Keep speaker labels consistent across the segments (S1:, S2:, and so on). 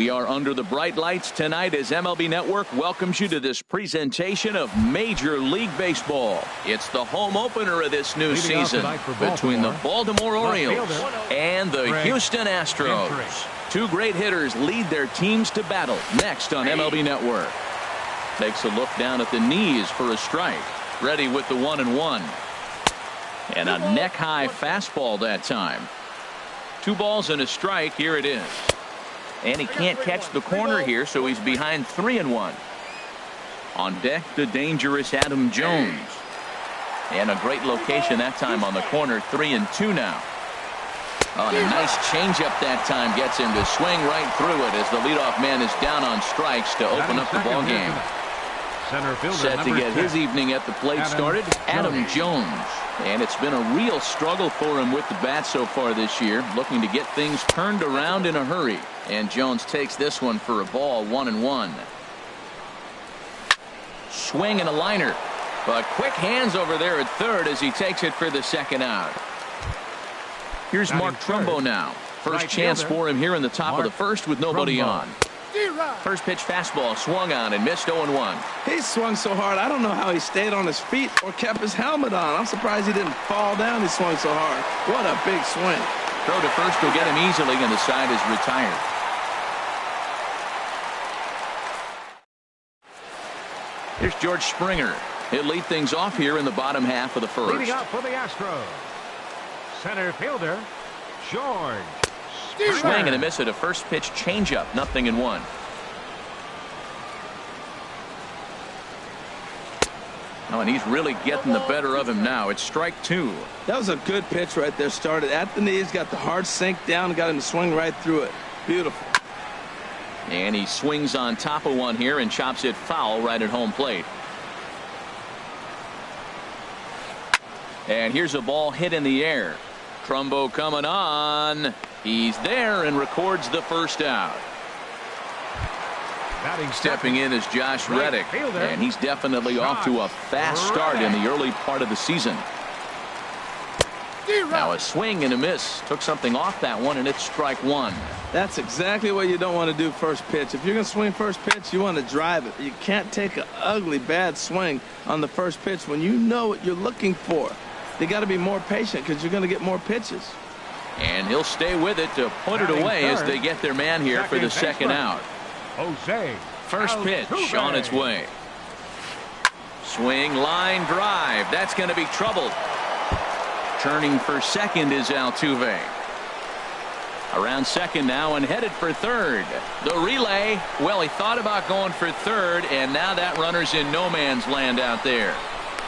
S1: We are under the bright lights tonight as MLB Network welcomes you to this presentation of Major League Baseball. It's the home opener of this new season between the Baltimore Orioles and the Houston Astros. Two great hitters lead their teams to battle next on MLB Network. Takes a look down at the knees for a strike. Ready with the 1-1. And a neck-high fastball that time. 2 balls and a strike. Here it is. And he can't catch the corner here, so he's behind 3-1. On deck, the dangerous Adam Jones. And a great location that time on the corner, 3-2 now. Oh, and a nice changeup that time gets him to swing right through it as the leadoff man is down on strikes to open up the ball game. Set to get his evening at the plate started, Adam Jones. And it's been a real struggle for him with the bat so far this year, looking to get things turned around in a hurry. And Jones takes this one for a ball, 1-1. Swing and a liner. But quick hands over there at third as he takes it for the second out. Here's Mark Trumbo now. First chance for him here in the top of the first with nobody on. First pitch fastball swung on and missed 0-1.
S2: He swung so hard, I don't know how he stayed on his feet or kept his helmet on. I'm surprised he didn't fall down. He swung so hard. What a big swing.
S1: Throw to first will get him easily, and the side is retired. Here's George Springer. He'll lead things off here in the bottom half of the first.
S3: Leading up for the Astros, center fielder George Springer.
S1: Swing and a miss at a first pitch changeup, 0-1. Oh, and he's really getting the better of him now. It's strike 2.
S2: That was a good pitch right there. Started at the knees, got the hard sink down, and got him to swing right through it. Beautiful.
S1: And he swings on top of one here and chops it foul right at home plate. And here's a ball hit in the air. Trumbo coming on. He's there and records the first out. Stepping in is Josh Reddick, and he's definitely off to a fast start in the early part of the season. Now a swing and a miss. Took something off that one, and it's strike 1.
S2: That's exactly what you don't want to do first pitch. If you're going to swing first pitch, you want to drive it. You can't take an ugly, bad swing on the first pitch when you know what you're looking for. You got to be more patient because you're going to get more pitches.
S1: And he'll stay with it to put it away as they get their man here for the second out. First pitch on its way. Swing, line, drive. That's going to be trouble. Turning for second is Altuve. Around second now and headed for third. The relay. Well, he thought about going for third, and now that runner's in no man's land out there.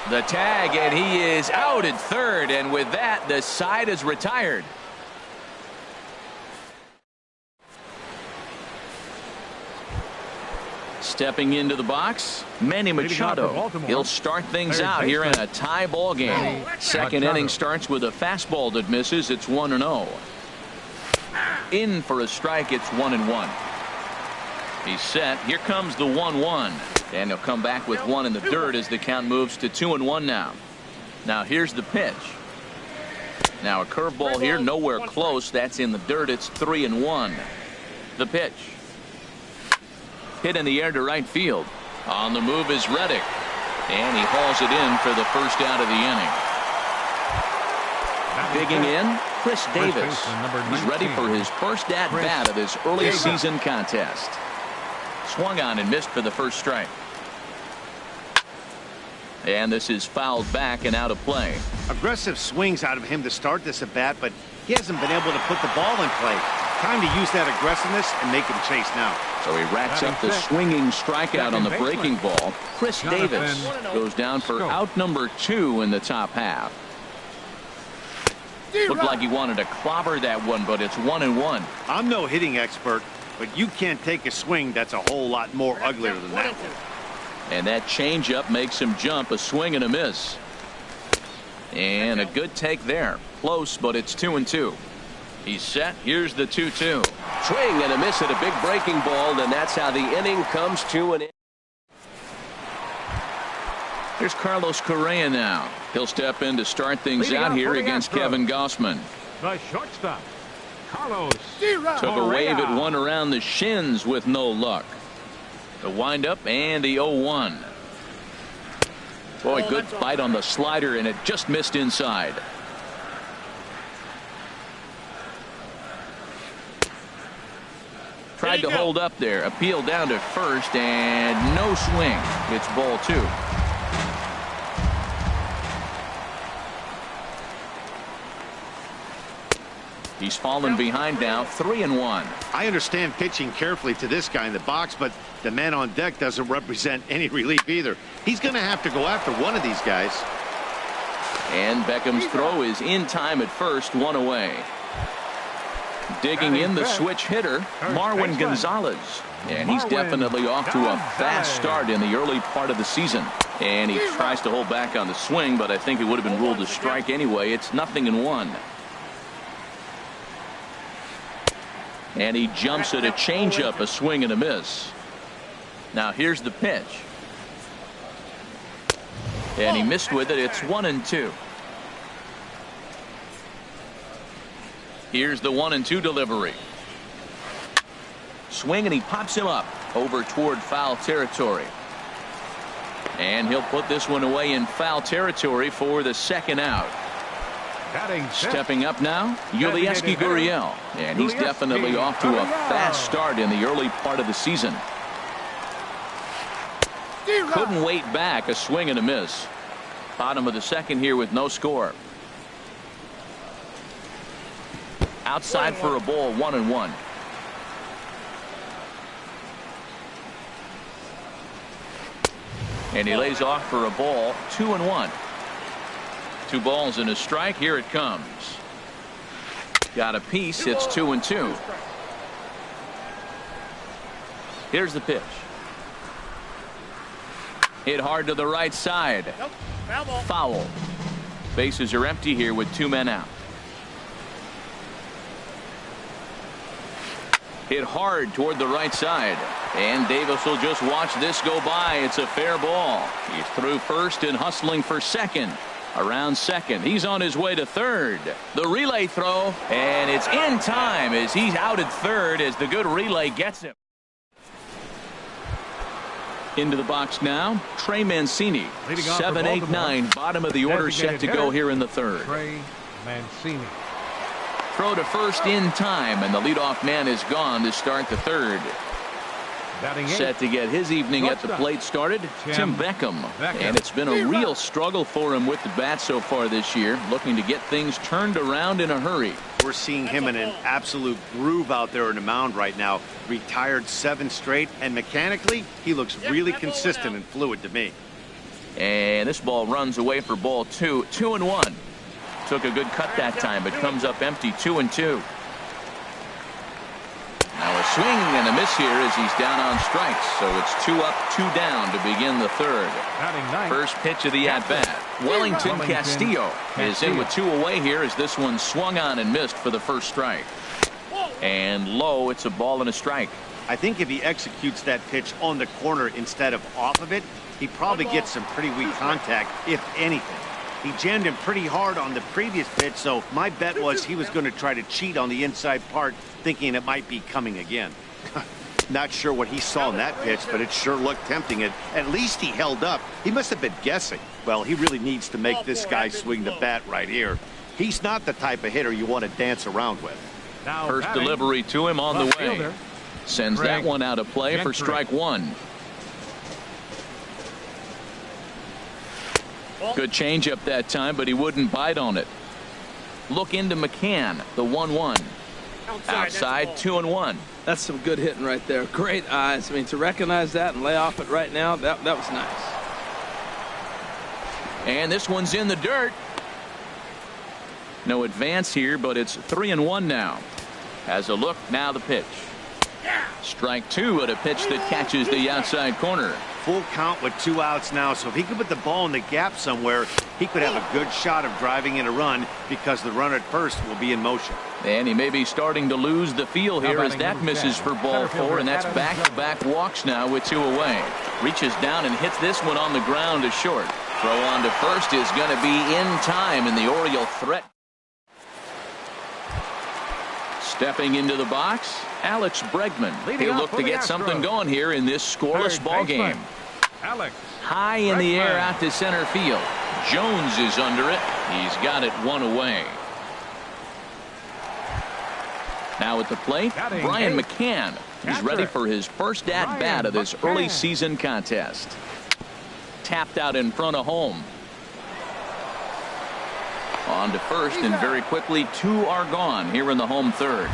S1: The tag, and he is out at third, and with that, the side is retired. Stepping into the box, Manny Machado. He'll start things out here in a tie ball game. Second inning starts with a fastball that misses. It's 1-0. In for a strike. It's 1-1. He's set. Here comes the 1-1. And he'll come back with one in the dirt as the count moves to 2-1 now. Now here's the pitch. Now a curveball here, nowhere close. That's in the dirt. It's 3-1. The pitch. Hit in the air to right field. On the move is Reddick. And he hauls it in for the first out of the inning. Digging in, Chris Davis. He's ready for his first at-bat of this early season contest. Swung on and missed for the first strike. And this is fouled back and out of play.
S4: Aggressive swings out of him to start this at bat, but he hasn't been able to put the ball in play. Time to use that aggressiveness and make him chase now.
S1: So he racks up the swinging strikeout on the breaking ball. Chris Davis goes down for out number 2 in the top half. Looked like he wanted to clobber that one, but it's 1-1.
S4: I'm no hitting expert, but you can't take a swing that's a whole lot more uglier than that one.
S1: And that changeup makes him jump. A swing and a miss. And a good take there. Close, but it's 2-2. He's set. Here's the 2-2. Swing and a miss at a big breaking ball, and that's how the inning comes to an end. Here's Carlos Correa now. He'll step in to start things out here against Kevin Gausman.
S3: The shortstop, Carlos.
S1: Took a wave at one around the shins with no luck. The windup and the 0-1. Boy, good bite on the slider, and it just missed inside. Tried to hold up there. Appeal down to first, and no swing. It's ball 2. He's fallen behind now, 3-1.
S4: I understand pitching carefully to this guy in the box, but the man on deck doesn't represent any relief either. He's going to have to go after one of these guys.
S1: And Beckham's throw is in time at first, 1 away. Digging in the switch hitter, Marwin Gonzalez. And he's definitely off to a fast start in the early part of the season. And he tries to hold back on the swing, but I think it would have been ruled a strike anyway. It's 0-1. And he jumps at a changeup, a swing and a miss. Now here's the pitch. And he missed with it. It's 1-2. Here's the 1-2 delivery. Swing, and he pops him up over toward foul territory. And he'll put this one away in foul territory for the second out. Stepping up now, Yulieski Gurriel. And he's definitely off to a fast start in the early part of the season. Couldn't wait back, a swing and a miss. Bottom of the second here with no score. Outside for a ball, 1-1. And he lays off for a ball, 2-1. 2 balls and a strike. Here it comes. Got a piece. It's 2-2. Here's the pitch. Hit hard to the right side. Foul. Bases are empty here with 2 men out. Hit hard toward the right side. And Davis will just watch this go by. It's a fair ball. He's through first and hustling for second. Around second. He's on his way to third. The relay throw. And it's in time as he's out at third as the good relay gets him. Into the box now, Trey Mancini. 7, 8, 9. Bottom of the order set to go here in the third.
S3: Trey Mancini.
S1: Throw to first in time, and the leadoff man is gone to start the third. Set to get his evening at the plate started, Tim Beckham. And it's been a real struggle for him with the bat so far this year, looking to get things turned around in a hurry.
S4: We're seeing him in an absolute groove out there in the mound right now. Retired 7 straight, and mechanically, he looks really consistent and fluid to me.
S1: And this ball runs away for ball 2, 2-1. Took a good cut that time, but comes up empty, 2-2. Now a swing and a miss here as he's down on strikes. So it's 2 up, 2 down to begin the third. First pitch of the at-bat. Wellington Castillo is in with 2 away here as this one swung on and missed for the first strike. And low, it's a ball and a strike.
S4: I think if he executes that pitch on the corner instead of off of it, he probably gets some pretty weak contact, if anything. He jammed him pretty hard on the previous pitch, so my bet was he was going to try to cheat on the inside part, thinking it might be coming again. Not sure what he saw in that pitch, but it sure looked tempting. At least he held up. He must have been guessing. Well, he really needs to make this guy swing the bat right here. He's not the type of hitter you want to dance around with.
S1: First delivery to him on the way. Sends that one out of play for strike 1. Good changeup that time, but he wouldn't bite on it. Look into McCann, the 1-1. Outside, 2-1.
S2: That's some good hitting right there. Great eyes. I mean, to recognize that and lay off it right now, that was nice.
S1: And this one's in the dirt. No advance here, but it's 3-1 now. Has a look, now the pitch. Strike 2 at a pitch that catches the outside corner.
S4: Full count with 2 outs now, so if he could put the ball in the gap somewhere, he could have a good shot of driving in a run because the runner at first will be in motion.
S1: And he may be starting to lose the feel here as that misses for ball 4, and that's back-to-back walks now with 2 away. Reaches down and hits this one on the ground to short. Throw on to first is going to be in time, and the Oriole threat. Stepping into the box, Alex Bregman. He'll look to get something going here in this scoreless ball game.
S3: Alex.
S1: High in the air out to center field. Jones is under it. He's got it one away. Now at the plate, Brian McCann. He's ready for his first at-bat of this early season contest. Tapped out in front of home. On to first, and very quickly 2 are gone here in the home third.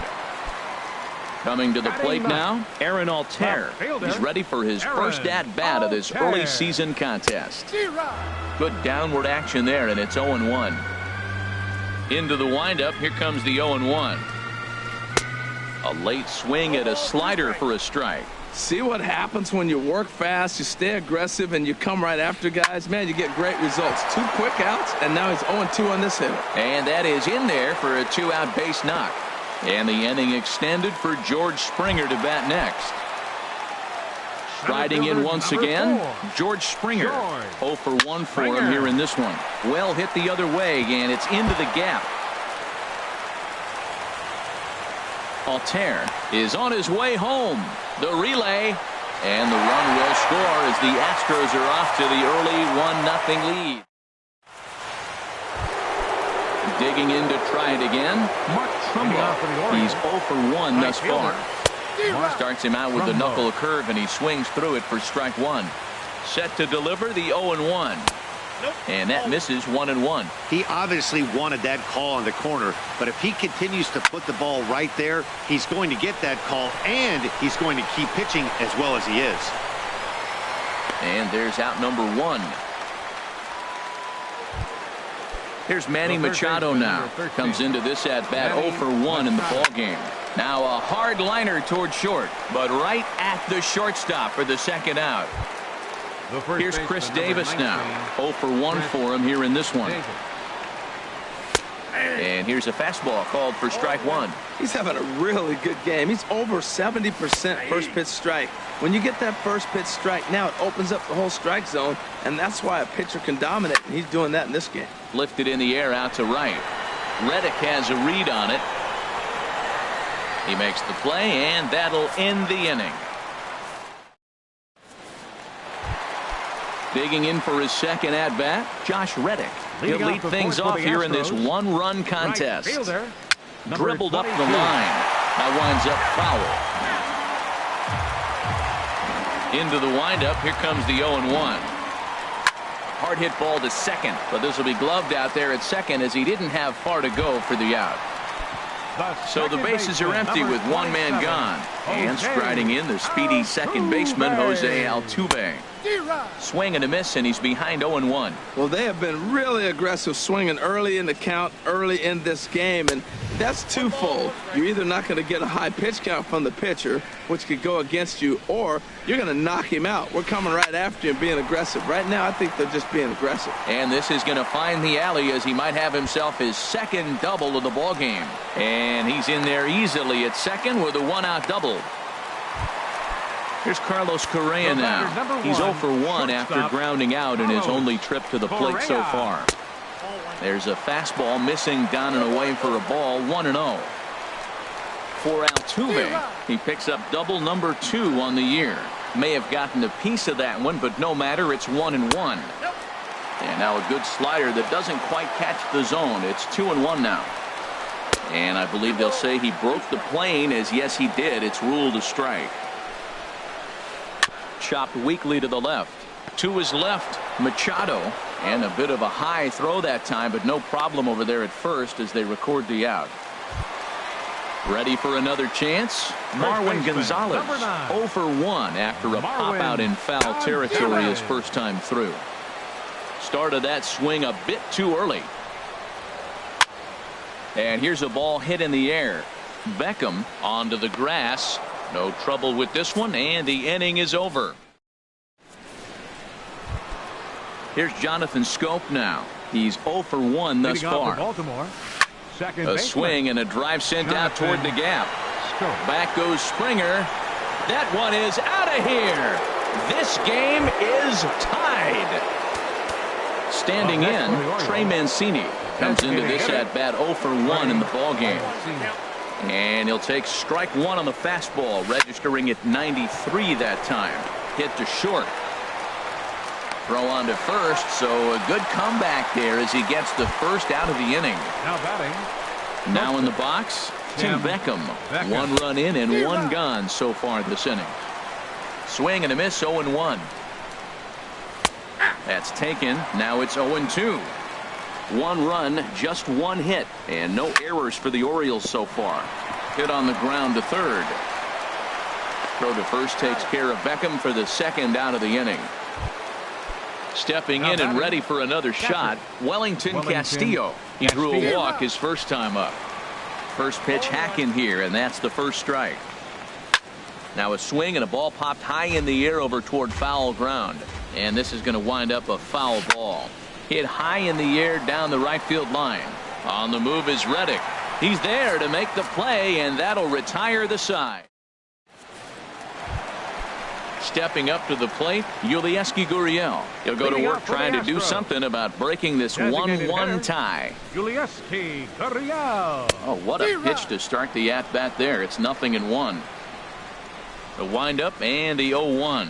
S1: Coming to the plate now, Aaron Altair. He's ready for his first at-bat of this early season contest. Good downward action there, and it's 0-1. Into the windup, here comes the 0-1. A late swing at a slider for a strike.
S2: See what happens when you work fast, you stay aggressive, and you come right after guys? Man, you get great results. 2 quick outs, and now he's 0-2 on this hitter.
S1: And that is in there for a 2-out base knock. And the inning extended for George Springer to bat next. Striding in once again, George Springer. 0 for 1 for him here in this one. Well hit the other way, and it's into the gap. Altair is on his way home. The relay, and the run will score as the Astros are off to the early 1-0 lead. Digging in to try it again, Mark Trumbo. He's 0 for 1 thus far. Starts him out with the knuckle curve, and he swings through it for strike 1. Set to deliver the 0-1. And that misses 1-1.
S4: He obviously wanted that call on the corner, but if he continues to put the ball right there, he's going to get that call, and he's going to keep pitching as well as he is.
S1: And there's out number 1. Here's Manny Machado now. Comes into this at-bat 0 for 1 in the ball game. Now a hard liner toward short, but right at the shortstop for the second out. Here's Chris Davis now. 0 for 1 for him here in this one. And here's a fastball called for strike 1.
S2: He's having a really good game. He's over 70% first pitch strike. When you get that first pitch strike, now it opens up the whole strike zone, and that's why a pitcher can dominate, and he's doing that in this game.
S1: Lifted in the air out to right. Reddick has a read on it. He makes the play, and that'll end the inning. Digging in for his second at-bat, Josh Reddick. He'll lead things off here in this 1-run contest. Dribbled up the line. That winds up foul. Into the windup, here comes the 0-1. Hard hit ball to second, but this will be gloved out there at second as he didn't have far to go for the out. So the bases are empty with 1 man gone. And striding in, the speedy second baseman, Jose Altuve. Swing and a miss, and he's behind 0-1.
S2: Well, they have been really aggressive swinging early in the count, early in this game, and that's twofold. You're either not going to get a high pitch count from the pitcher, which could go against you, or you're going to knock him out. We're coming right after you and being aggressive. Right now, I think they're just being aggressive.
S1: And this is going to find the alley as he might have himself his second double of the ball game. And he's in there easily at second with a 1-out double. Here's Carlos Correa now. He's 0 for 1 after grounding out in his only trip to the plate so far. There's a fastball missing down and away for a ball. 1-0. For Altuve, he picks up double number 2 on the year. May have gotten a piece of that one, but no matter, it's 1-1. And now a good slider that doesn't quite catch the zone. It's 2-1 now. And I believe they'll say he broke the plane, as yes he did. It's ruled a strike. Chopped weakly to the left. To his left, Machado. And a bit of a high throw that time, but no problem over there at first as they record the out. Ready for another chance? Marwin Gonzalez. 0 for 1 after a pop out in foul territory his first time through. Started that swing a bit too early. And here's a ball hit in the air. Beckham onto the grass. No trouble with this one, and the inning is over. Here's Jonathan Scope now. He's 0 for 1 thus far. A swing and a drive sent out toward the gap. Back goes Springer. That one is out of here. This game is tied. Standing in, Trey Mancini comes into this at bat 0 for 1 in the ball game. And he'll take strike one on the fastball, registering at 93 that time. Hit to short. Throw on to first, so a good comeback there as he gets the first out of the inning.
S3: Now batting.
S1: Now in the box, Tim Beckham. 1 run in and 1 gone so far this inning. Swing and a miss, 0-1. That's taken. Now it's 0-2. 1 run, just 1 hit, and no errors for the Orioles so far. Hit on the ground to third. Throw to first takes care of Beckham for the second out of the inning. Stepping in and ready for another shot, Wellington Castillo. He drew a walk his first time up. First pitch hack in here, and that's the first strike. Now a swing and a ball popped high in the air over toward foul ground. And this is going to wind up a foul ball. Hit high in the air down the right field line. On the move is Reddick. He's there to make the play, and that'll retire the side. Stepping up to the plate, Yulieski Gurriel. He'll go to work trying to do something about breaking this 1-1 tie.
S3: Yulieski Gurriel.
S1: Oh, what a pitch to start the at-bat there. It's 0-1. The windup and the 0-1.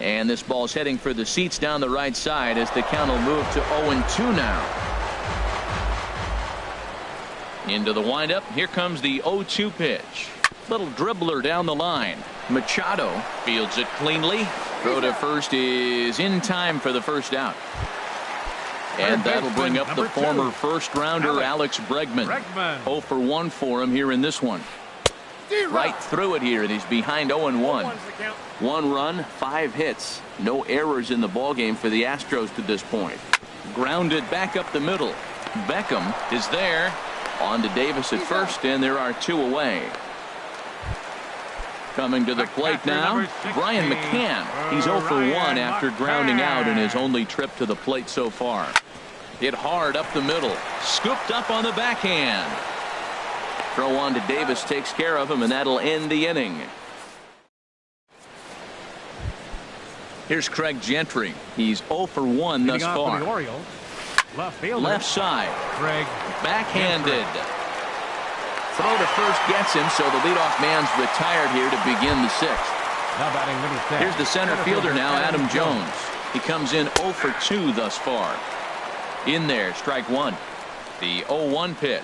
S1: And this ball's heading for the seats down the right side as the count will move to 0-2 now. Into the windup. Here comes the 0-2 pitch. Little dribbler down the line. Machado fields it cleanly. Throw to first is in time for the first out. And that'll bring up the former first-rounder Alex Bregman. 0 for 1 for him here in this one. Right through it here, and he's behind 0-1. 1 run, 5 hits. No errors in the ballgame for the Astros to this point. Grounded back up the middle. Beckham is there. On to Davis at first, and there are 2 away. Coming to the plate now, Brian McCann. He's 0 for 1 after grounding out in his only trip to the plate so far. Hit hard up the middle. Scooped up on the backhand. Throw on to Davis takes care of him, and that'll end the inning. Here's Craig Gentry. He's 0 for 1 thus far. Left side.
S3: Craig.
S1: Backhanded. Throw to first gets him, so the leadoff man's retired here to begin the 6th.
S3: Now batting number 10.
S1: Here's the center fielder now, Adam Jones. He comes in 0 for 2 thus far. In there, strike 1. The 0-1 pitch.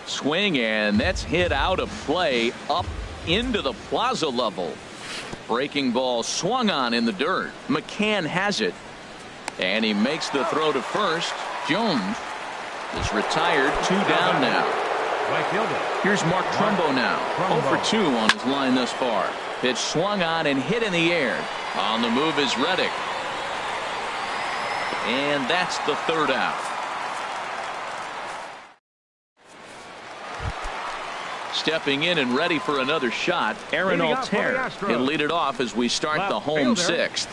S1: Swing, and that's hit out of play up into the plaza level. Breaking ball swung on in the dirt. McCann has it, and he makes the throw to first. Jones is retired, 2 down now.
S3: Right fielder.
S1: Here's Mark Trumbo now. 0 for 2 on his line thus far. Pitch swung on and hit in the air. On the move is Reddick. And that's the 3rd out. Stepping in and ready for another shot, Aaron Altair. He'll lead it off as we start the home 6th.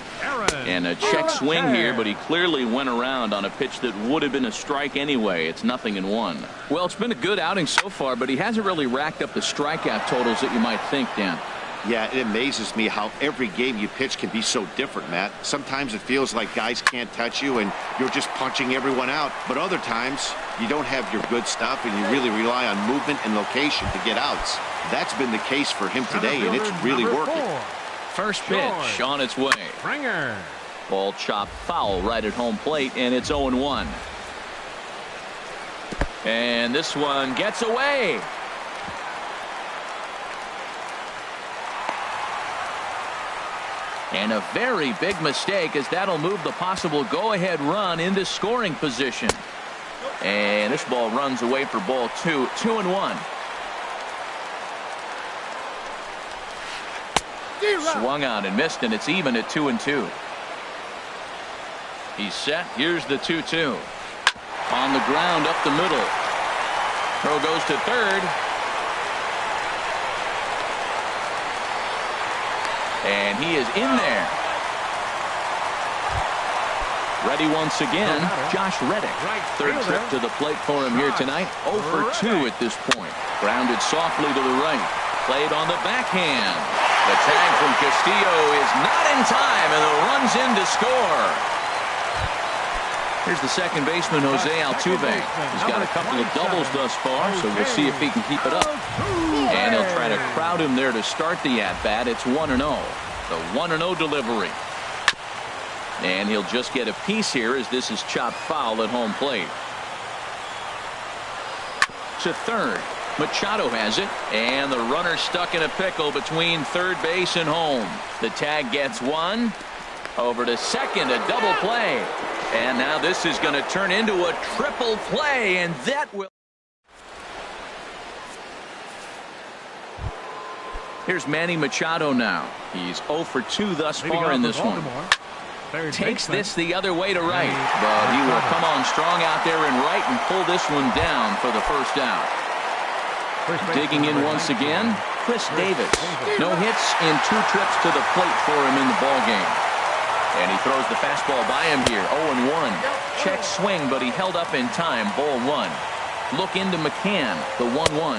S1: And a check swing here, but he clearly went around on a pitch that would have been a strike anyway. It's 0-1. Well, it's been a good outing so far, but he hasn't really racked up the strikeout totals that you might think, Dan.
S5: Yeah, it amazes me how every game you pitch can be so different, Matt. Sometimes it feels like guys can't touch you and you're just punching everyone out. But other times you don't have your good stuff and you really rely on movement and location to get outs. That's been the case for him today, and it's really working.
S1: First pitch on its way.
S3: Springer.
S1: Ball chopped foul right at home plate, and it's 0-1. And this one gets away. And a very big mistake, as that'll move the possible go-ahead run into scoring position. And this ball runs away for ball 2. 2-1. Swung on and missed, and it's even at 2-2. He's set. Here's the 2-2. On the ground up the middle. Throw goes to third. And he is in there. Ready once again, Josh Reddick. Third trip to the plate for him here tonight. 0 for 2 at this point. Grounded softly to the right. Played on the backhand. The tag from Castillo is not in time, and the run's in to score. Here's the second baseman, Jose Altuve. He's got a couple of doubles thus far, so we'll see if he can keep it up. And he'll try to crowd him there to start the at-bat. It's 1-0. The 1-0 delivery. And he'll just get a piece here as this is chopped foul at home plate. To third. Machado has it, and the runner stuck in a pickle between third base and home. The tag gets one. Over to second, a double play. And now this is going to turn into a triple play, and that will... Here's Manny Machado now. He's 0 for 2 thus far in this one. Takes this the other way to right, but he will come on strong out there in right and pull this one down for the first out. Digging in once again, Chris Davis. No hits in 2 trips to the plate for him in the ballgame. And he throws the fastball by him here, 0-1. Check swing, but he held up in time, ball 1. Look into McCann, the 1-1.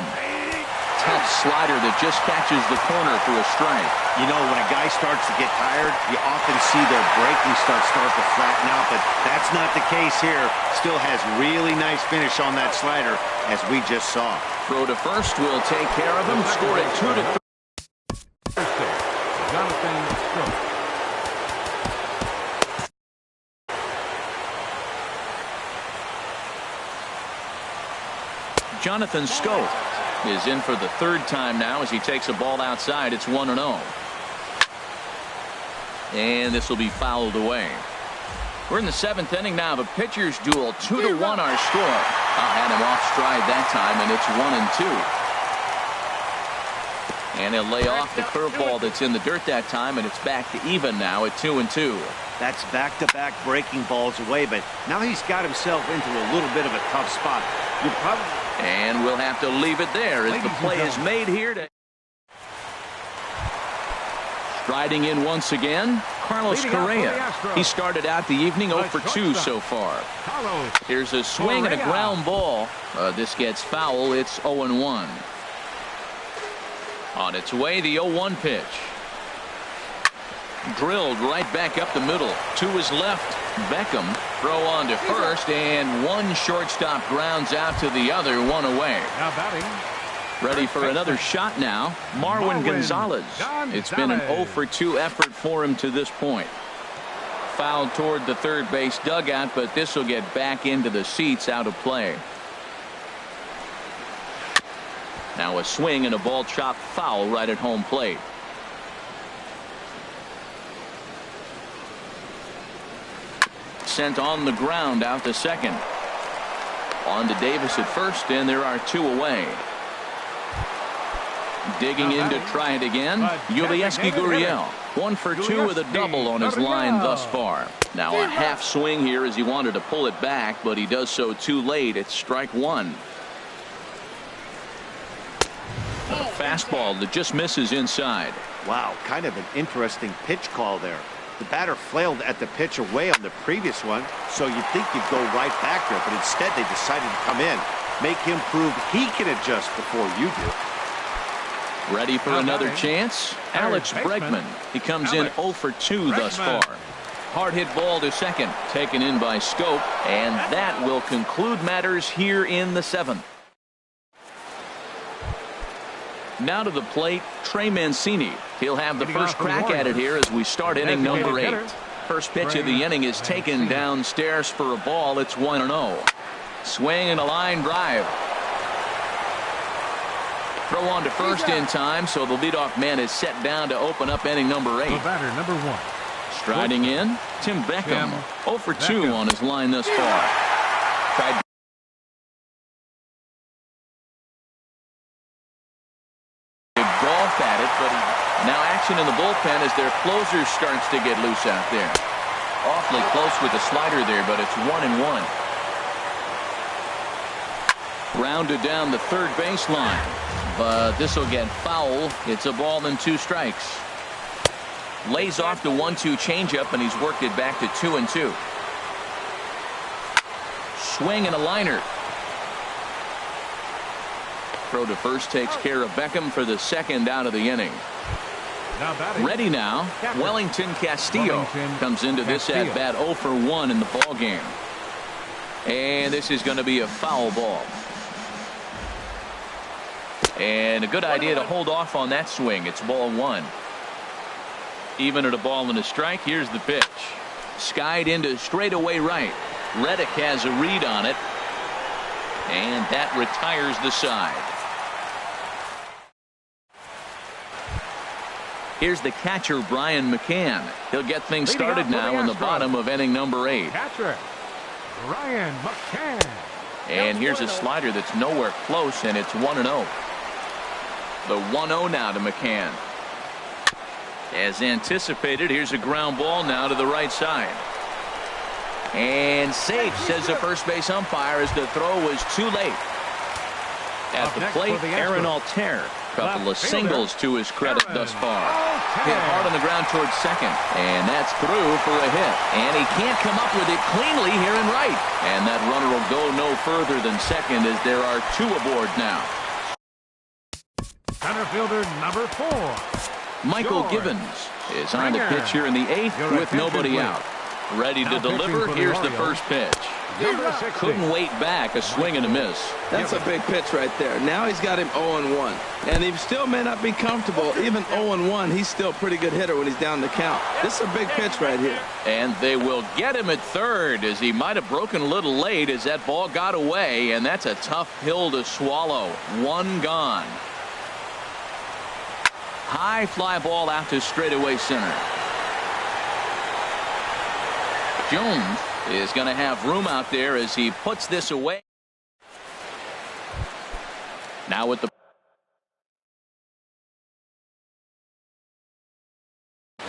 S1: Tough slider that just catches the corner for a strike.
S4: You know, when a guy starts to get tired, you often see their breaking start to flatten out, but that's not the case here. Still has really nice finish on that slider, as we just saw.
S1: Throw to first will take care of him. Score it 2-3. Jonathan Schoop is in for the 3rd time now as he takes a ball outside. It's 1-0. And this will be fouled away. We're in the 7th inning now of a pitcher's duel. 2-1 our score. I'll had him off stride that time, and it's 1-2. And he'll lay off the curveball that's in the dirt that time, and it's back to even now at 2-2.
S4: That's back-to-back breaking balls away, but now he's got himself into a little bit of a tough spot.
S1: And we'll have to leave it there as the play is made here. Striding in once again, Carlos Correa. He started out the evening 0 for 2 so far. Here's a swing and a ground ball. This gets foul. It's 0-1. On its way, the 0-1 pitch. Drilled right back up the middle. To his left. Beckham throw on to first, and one shortstop grounds out to the other, one away.
S3: Now batting.
S1: Ready for another shot now. Marwin Gonzalez. It's been an 0 for 2 effort for him to this point. Fouled toward the third base dugout, but this will get back into the seats, out of play. Now a swing and a ball chopped foul right at home plate. Sent on the ground out to second. On to Davis at first, and there are 2 away. Digging in to try it again, Yulieski Gurriel. 1 for 2 with a double on his line thus far. Now a half swing here as he wanted to pull it back, but he does so too late. It's strike 1. A fastball that just misses inside.
S4: Wow, kind of an interesting pitch call there. The batter flailed at the pitch away on the previous one, so you'd think you'd go right back there, but instead they decided to come in. Make him prove he can adjust before you do.
S1: Ready for another chance? Alex Bregman. He comes in 0 for 2 thus far. Hard hit ball to second, taken in by Schoop, and that will conclude matters here in the 7th. Now to the plate, Trey Mancini. He'll have the first crack at it here as we start inning number 8. First pitch of the inning is taken downstairs for a ball. It's 1-0. Swing and a line drive. Throw on to first in time, so the leadoff man is set down to open up inning number 8.
S3: Batter number 1.
S1: Striding in, Tim Beckham. 0 for 2 on his line thus far. Tried golf at it, but now action in the bullpen as their closer starts to get loose out there. Awfully close with the slider there, but it's 1-1. Rounded down the third baseline, but this will get foul. It's a ball and 2 strikes. Lays off the 1-2 changeup, and he's worked it back to 2-2. Swing and a liner. Throw to first takes care of Beckham for the second out of the inning. Ready now, Wellington Castillo comes into this at bat 0 for 1 in the ball game. And this is going to be a foul ball. And a good idea to hold off on that swing. It's ball one. Even at a ball and a strike, here's the pitch. Skied into straightaway right. Reddick has a read on it. And that retires the side. Here's the catcher, Brian McCann. He'll get things started now in the bottom of inning number 8.
S3: Catcher, Brian McCann.
S1: And here's a slider that's nowhere close, and it's 1-0. The 1-0 now to McCann. As anticipated, here's a ground ball now to the right side. And safe, says the first base umpire, as the throw was too late. At the plate, Aaron Altair. Couple of singles to his credit thus far. Hit hard on the ground towards second. And that's through for a hit. And he can't come up with it cleanly here in right. And that runner will go no further than second, as there are 2 aboard now.
S3: Center fielder number 4.
S1: Michael Givens is on the pitch here in the 8th with nobody out. Ready to deliver. Here's the first pitch. Couldn't wait back. A swing and a miss.
S2: That's a big pitch right there. Now he's got him 0-1. And he still may not be comfortable. Even 0-1, he's still a pretty good hitter when he's down the count. This is a big pitch right here.
S1: And they will get him at third, as he might have broken a little late as that ball got away. And that's a tough pill to swallow. 1 gone. High fly ball out to straightaway center. Jones is going to have room out there as he puts this away. Now with the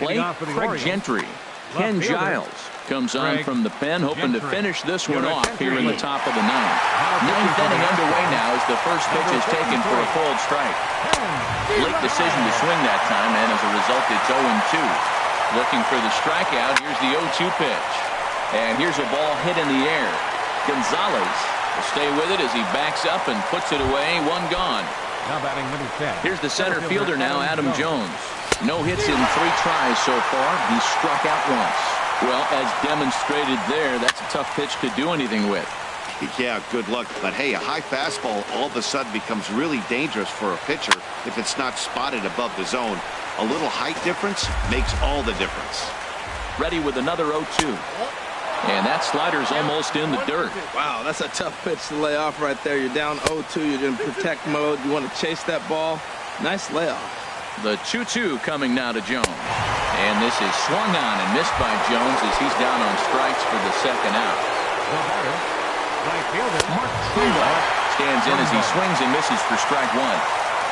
S1: plate, Craig Gentry. Ken Giles comes on from the pen, hoping to finish this one off here in the top of the 9th. 9th inning underway now as the first pitch is taken for a called strike. Late decision to swing that time, and as a result, it's 0-2. Looking for the strikeout. Here's the 0-2 pitch. And here's a ball hit in the air. Gonzalez will stay with it as he backs up and puts it away. 1 gone.
S3: Now batting number 10.
S1: Here's the center fielder now, Adam Jones. No hits in 3 tries so far. He struck out once. Well, as demonstrated there, that's a tough pitch to do anything with.
S5: Yeah, good luck. But hey, a high fastball all of a sudden becomes really dangerous for a pitcher if it's not spotted above the zone. A little height difference makes all the difference.
S1: Ready with another 0-2. And that slider's almost in the dirt.
S2: Wow, that's a tough pitch to lay off right there. You're down 0-2. You're in protect mode. You want to chase that ball. Nice layoff.
S1: The 2-2 coming now to Jones. And this is swung on and missed by Jones as he's down on strikes for the second out. Mark Trumbo stands in as he swings and misses for strike 1.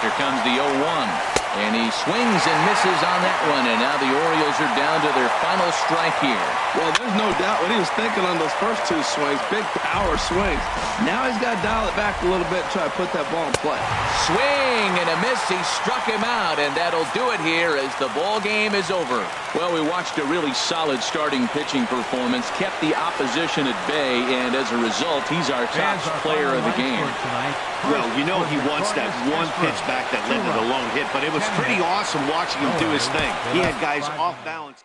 S1: Here comes the 0-1. And he swings and misses on that one, and now the Orioles are down to their final strike here.
S2: Well, there's no doubt what he was thinking on those first 2 swings. Big power swings. Now he's got to dial it back a little bit and try to put that ball in play.
S1: Swing and a miss. He struck him out, and that'll do it here as the ball game is over. Well, we watched a really solid starting pitching performance, kept the opposition at bay, and as a result, he's our top player of the game.
S5: Well, you know he wants that one pitch back that led to the lone hit, but it was pretty awesome watching him do his thing. He had guys off balance.